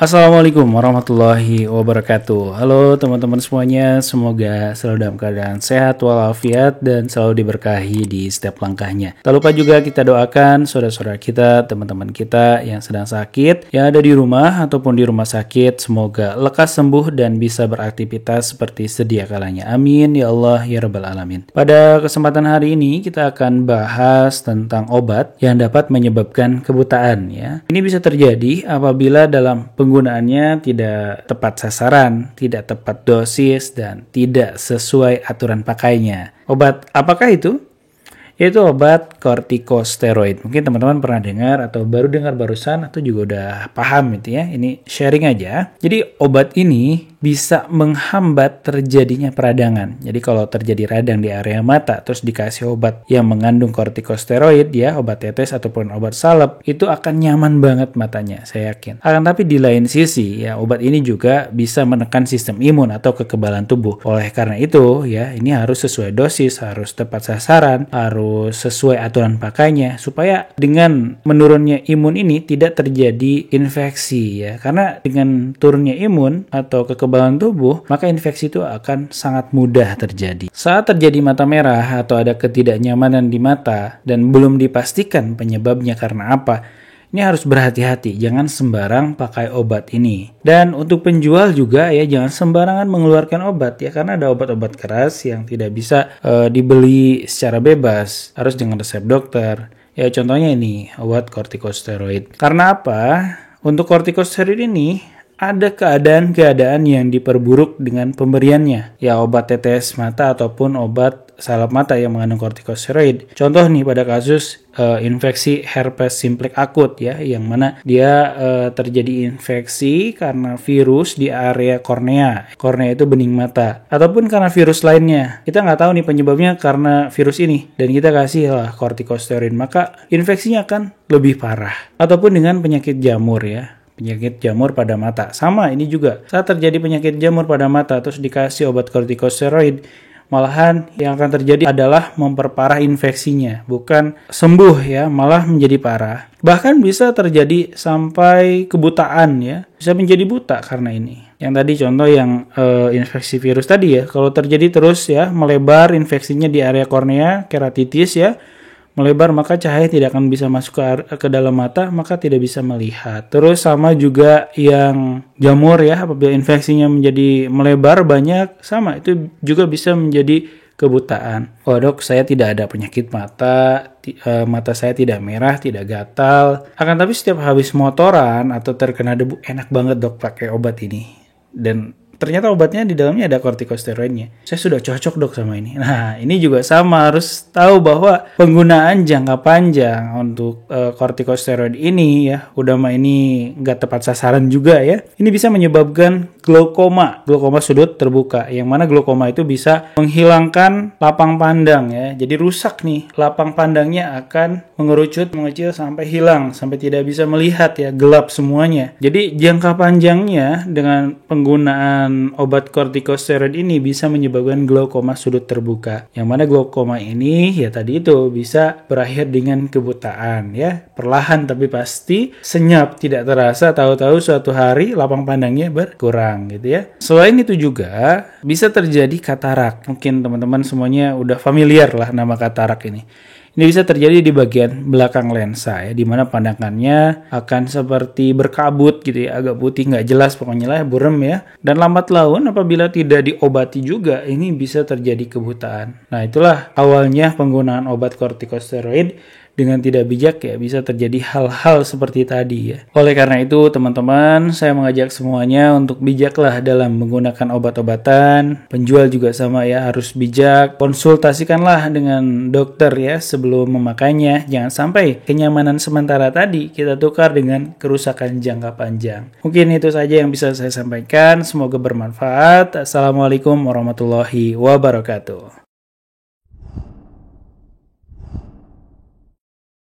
Assalamualaikum warahmatullahi wabarakatuh. Halo teman-teman semuanya, semoga selalu dalam keadaan sehat walafiat dan selalu diberkahi di setiap langkahnya. Tak lupa juga kita doakan saudara-saudara kita, teman-teman kita yang sedang sakit, yang ada di rumah ataupun di rumah sakit, semoga lekas sembuh dan bisa beraktivitas seperti sedia kalanya. Amin ya Allah ya Rabbal Alamin. Pada kesempatan hari ini kita akan bahas tentang obat yang dapat menyebabkan kebutaan ya. Ini bisa terjadi apabila dalam penggunaannya tidak tepat sasaran, tidak tepat dosis, dan tidak sesuai aturan pakainya. Obat apakah itu? Yaitu obat kortikosteroid. Mungkin teman-teman pernah dengar atau baru dengar barusan atau juga udah paham gitu ya. Ini sharing aja. Jadi obat ini bisa menghambat terjadinya peradangan. Jadi kalau terjadi radang di area mata terus dikasih obat yang mengandung kortikosteroid ya, obat tetes ataupun obat salep, itu akan nyaman banget matanya, saya yakin. Akan tapi di lain sisi ya, obat ini juga bisa menekan sistem imun atau kekebalan tubuh. Oleh karena itu ya, ini harus sesuai dosis, harus tepat sasaran, harus sesuai aturan pakainya supaya dengan menurunnya imun ini tidak terjadi infeksi ya. Karena dengan turunnya imun atau kekebalan tubuh, maka infeksi itu akan sangat mudah terjadi. Saat terjadi mata merah atau ada ketidaknyamanan di mata dan belum dipastikan penyebabnya karena apa, ini harus berhati-hati, jangan sembarang pakai obat ini. Dan untuk penjual juga ya, jangan sembarangan mengeluarkan obat ya, karena ada obat-obat keras yang tidak bisa dibeli secara bebas, harus dengan resep dokter. Ya contohnya ini, obat kortikosteroid. Karena apa? Untuk kortikosteroid ini ada keadaan-keadaan yang diperburuk dengan pemberiannya. Ya obat tetes mata ataupun obat salep mata yang mengandung kortikosteroid. Contoh nih pada kasus infeksi herpes simplex akut ya, yang mana dia terjadi infeksi karena virus di area kornea. Kornea itu bening mata. Ataupun karena virus lainnya. Kita nggak tahu nih penyebabnya karena virus ini. Dan kita kasih lah kortikosteroid. Maka infeksinya akan lebih parah. Ataupun dengan penyakit jamur ya. Penyakit jamur pada mata. Sama ini juga. Saat terjadi penyakit jamur pada mata terus dikasih obat kortikosteroid, malahan yang akan terjadi adalah memperparah infeksinya, bukan sembuh ya, malah menjadi parah. Bahkan bisa terjadi sampai kebutaan ya, bisa menjadi buta karena ini. Yang tadi contoh yang infeksi virus tadi ya, kalau terjadi terus ya, melebar infeksinya di area kornea, keratitis ya, melebar maka cahaya tidak akan bisa masuk ke dalam mata, maka tidak bisa melihat. Terus sama juga yang jamur ya, apabila infeksinya menjadi melebar banyak, sama itu juga bisa menjadi kebutaan. Oh dok, saya tidak ada penyakit mata, mata saya tidak merah, tidak gatal. Akan tapi setiap habis motoran atau terkena debu, enak banget dok pakai obat ini. Dan ternyata obatnya di dalamnya ada kortikosteroidnya. Saya sudah cocok dok sama ini. Nah ini juga sama, harus tahu bahwa penggunaan jangka panjang untuk kortikosteroid ini ya, udah mah ini nggak tepat sasaran juga ya. Ini bisa menyebabkan glaukoma sudut terbuka. Yang mana glaukoma itu bisa menghilangkan lapang pandang ya. Jadi rusak nih, lapang pandangnya akan mengerucut, mengecil sampai hilang, sampai tidak bisa melihat ya, gelap semuanya. Jadi jangka panjangnya dengan penggunaan obat kortikosteroid ini bisa menyebabkan glaukoma sudut terbuka. Yang mana glaukoma ini ya tadi itu bisa berakhir dengan kebutaan ya. Perlahan tapi pasti, senyap tidak terasa, tahu-tahu suatu hari lapang pandangnya berkurang gitu ya. Selain itu juga bisa terjadi katarak. Mungkin teman-teman semuanya udah familiar lah nama katarak ini. Ini bisa terjadi di bagian belakang lensa ya, di mana pandangannya akan seperti berkabut gitu ya, agak putih nggak jelas pokoknya lah, buram ya. Dan lambat laun apabila tidak diobati juga, ini bisa terjadi kebutaan. Nah itulah awalnya penggunaan obat kortikosteroid dengan tidak bijak ya, bisa terjadi hal-hal seperti tadi ya. Oleh karena itu teman-teman, saya mengajak semuanya untuk bijaklah dalam menggunakan obat-obatan. Penjual juga sama ya, harus bijak. Konsultasikanlah dengan dokter ya sebelum memakainya. Jangan sampai kenyamanan sementara tadi kita tukar dengan kerusakan jangka panjang. Mungkin itu saja yang bisa saya sampaikan. Semoga bermanfaat. Assalamualaikum warahmatullahi wabarakatuh.